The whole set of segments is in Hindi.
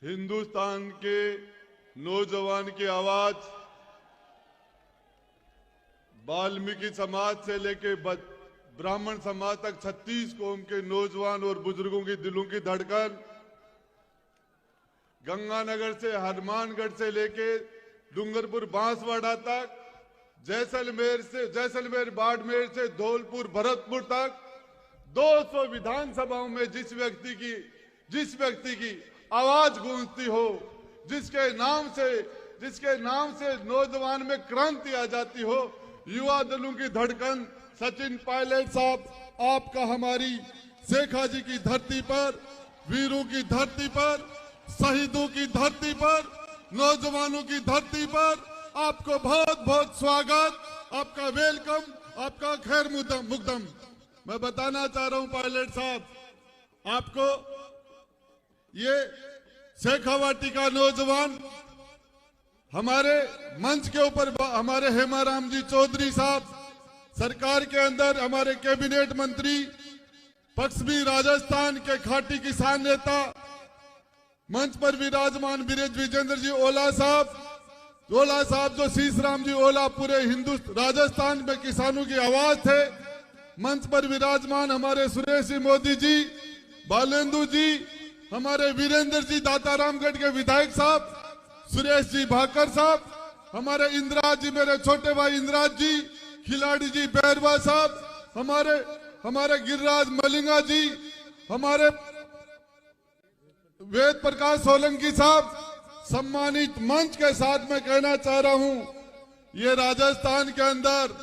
हिंदुस्तान के नौजवान की आवाज वाल्मीकि समाज से लेके ब्राह्मण समाज तक 36 कौम के नौजवान और बुजुर्गों की दिलों की धड़कन, गंगानगर से हनुमानगढ़ से लेके डूंगरपुर बांसवाड़ा तक, जैसलमेर बाड़मेर से धौलपुर भरतपुर तक 200 विधानसभाओं में जिस व्यक्ति की आवाज गूंजती हो, जिसके नाम से नौजवान में क्रांति आ जाती हो, युवा दलों की धड़कन सचिन पायलट साहब, आपका हमारी शेखाजी की धरती पर, वीरों की धरती पर, शहीदों की धरती पर, नौजवानों की धरती पर आपको बहुत बहुत स्वागत, आपका वेलकम, आपका खैर मुकदम। मैं बताना चाह रहा हूं पायलट साहब आपको, ये शेखावाटी का नौजवान हमारे मंच के ऊपर हमारे हेमाराम जी चौधरी साहब, सरकार के अंदर हमारे कैबिनेट मंत्री, पश्चिमी राजस्थान के खाटी किसान नेता, मंच पर विराजमान विजेंद्र जी ओला साहब जो शीशराम जी ओला पूरे राजस्थान में किसानों की आवाज थे। मंच पर विराजमान हमारे सुरेश जी मोदी जी, बालेंदु जी, हमारे वीरेंद्र जी दातारामगढ़ के विधायक साहब, सुरेश जी भाकर साहब, हमारे इंद्राज जी, मेरे छोटे भाई इंद्राज जी, खिलाड़ी जी बैरवा साहब, हमारे गिरिराज मलिंगा जी, हमारे वेद प्रकाश सोलंकी साहब, सम्मानित मंच के साथ मैं कहना चाह रहा हूं, ये राजस्थान के अंदर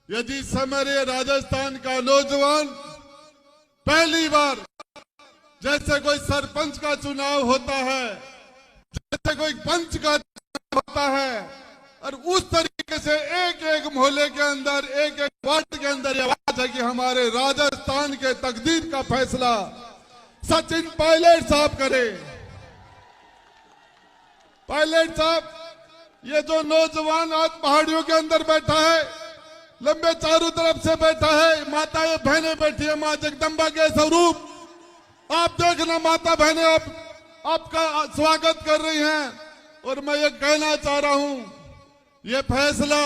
यदि समय राजस्थान का नौजवान पहली बार जैसे कोई सरपंच का चुनाव होता है, जैसे कोई पंच का चुनाव होता है, और उस तरीके से एक एक मोहल्ले के अंदर, एक एक वार्ड के अंदर ये आवाज है कि हमारे राजस्थान के तकदीर का फैसला सचिन पायलट साहब करे। पायलट साहब, ये जो नौजवान आज पहाड़ियों के अंदर बैठा है, लंबे चारों तरफ से बैठा है, माताएं बहनें बैठी है, मां जगदम्बा के स्वरूप आप देखना, माता बहनें आपका स्वागत कर रही हैं। और मैं ये कहना चाह रहा हूं, ये फैसला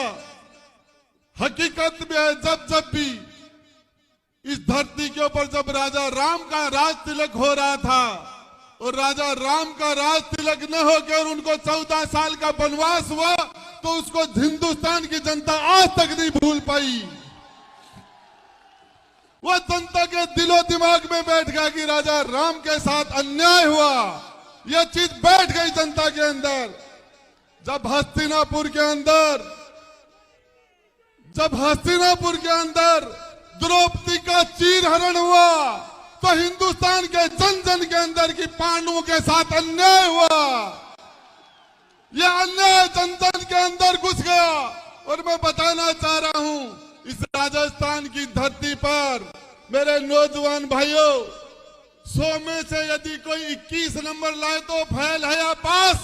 हकीकत में है, जब भी इस धरती के ऊपर जब राजा राम का राज तिलक हो रहा था, और राजा राम का राज तिलक न होकर उनको 14 साल का वनवास हुआ, तो उसको हिंदुस्तान की जनता आज तक नहीं भूल पाई। वो जनता के दिलो दिमाग में बैठ गया कि राजा राम के साथ अन्याय हुआ, यह चीज बैठ गई जनता के अंदर। जब हस्तिनापुर के अंदर द्रौपदी का चीरहरण हुआ, तो हिंदुस्तान के जन जन के अंदर की पांडवों के साथ अन्याय हुआ, यह अन्याय जन जन के अंदर घुस गया। और मैं बताना चाह रहा हूं, इस राजस्थान की धरती पर मेरे नौजवान भाइयों, 100 में से यदि कोई 21 नंबर लाए तो फेल है या पास,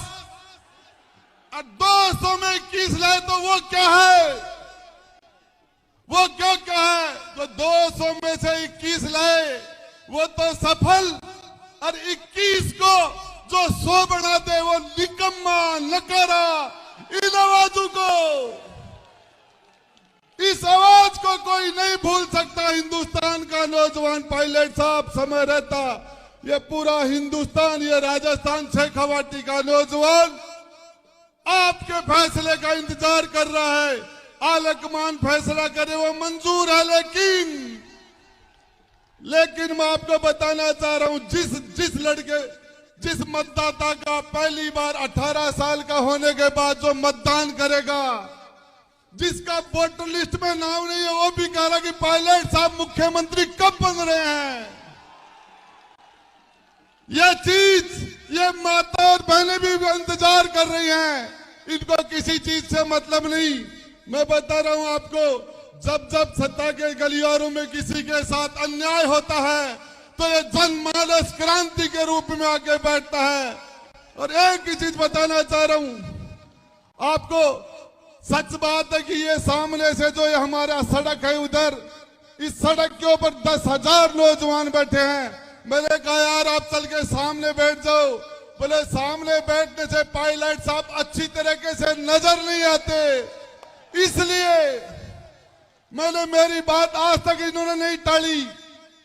और 200 में 21 लाए तो वो क्या है, वो क्या है। जो 200 में से 21 लाए वो तो सफल, और 21 को जो 100 बना दे वो निकम्मा नकारा। इन आवाजों को, इस आवाज को कोई नहीं भूल सकता। हिंदुस्तान का नौजवान पायलट साहब, समय रहता ये पूरा हिंदुस्तान, ये राजस्थान शेखावाटी का नौजवान आपके फैसले का इंतजार कर रहा है। आलकमान फैसला करे वो मंजूर है, लेकिन मैं आपको बताना चाह रहा हूं, जिस मतदाता का पहली बार 18 साल का होने के बाद जो मतदान करेगा, जिसका वोटर लिस्ट में नाम नहीं है, वो भी कह रहा कि पायलट साहब मुख्यमंत्री कब बन रहे हैं। यह चीज ये माता और बहनें भी इंतजार कर रही हैं, इनको किसी चीज से मतलब नहीं। मैं बता रहा हूं आपको, जब सत्ता के गलियारों में किसी के साथ अन्याय होता है, तो ये जनमानस क्रांति के रूप में आके बैठता है। और एक ही चीज बताना चाह रहा हूं आपको, सच बात है कि ये सामने से जो ये हमारा सड़क है, उधर इस सड़क के ऊपर 10,000 नौजवान बैठे हैं। मैंने कहा यार आप चल के सामने बैठ जाओ, बोले सामने बैठने से पायलट साहब अच्छी तरीके से नजर नहीं आते, इसलिए मैंने मेरी बात आज तक इन्होंने नहीं टाली,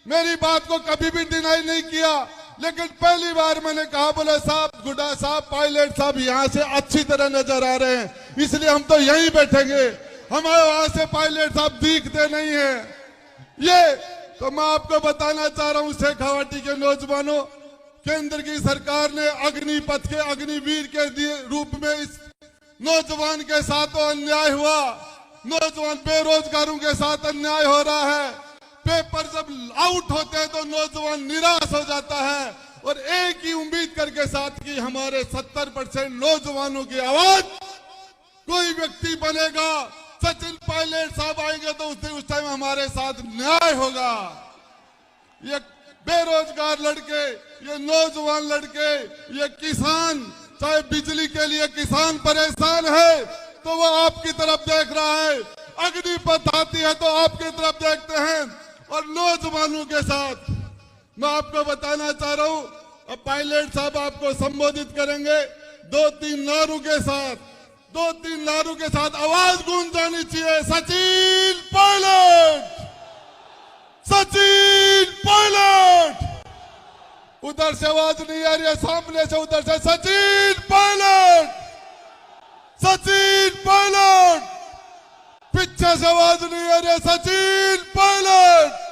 मेरी बात को कभी भी डिनाई नहीं किया। लेकिन पहली बार मैंने कहा बोले साहब, गुड्डा साहब, पायलट साहब यहां से अच्छी तरह नजर आ रहे हैं, इसलिए हम तो यहीं बैठेंगे, हमारे वहां से पायलट साहब दिखते नहीं है। ये तो मैं आपको बताना चाह रहा हूं शेखावाटी के नौजवानों, केंद्र की सरकार ने अग्निपथ के अग्निवीर के रूप में इस नौजवान के साथ तो अन्याय हुआ, नौजवान बेरोजगारों के साथ अन्याय हो रहा है। पेपर जब आउट होते हैं तो नौजवान निराश हो जाता है और एक ही उम्मीद करके साथ की हमारे 70% नौजवानों की आवाज कोई व्यक्ति बनेगा, सचिन पायलट साहब आएंगे तो उस टाइम हमारे साथ न्याय होगा। ये बेरोजगार लड़के, ये नौजवान लड़के, ये किसान, चाहे बिजली के लिए किसान परेशान है तो वो आपकी तरफ देख रहा है, अग्निपथ आती है तो आपकी तरफ देखते हैं। और नौजवानों के साथ मैं आपको बताना चाह रहा हूं, अब पायलट साहब आपको संबोधित करेंगे 2-3 नारों के साथ, 2-3 नारों के साथ आवाज गूंज जानी चाहिए, सचिन पायलट, सचिन पायलट। उधर से आवाज नहीं आ रही है, सामने से उधर से सचिन पायलट, सचिन पायलट, पीछे से आवाज नहीं आ रही है, सचिन पायलट।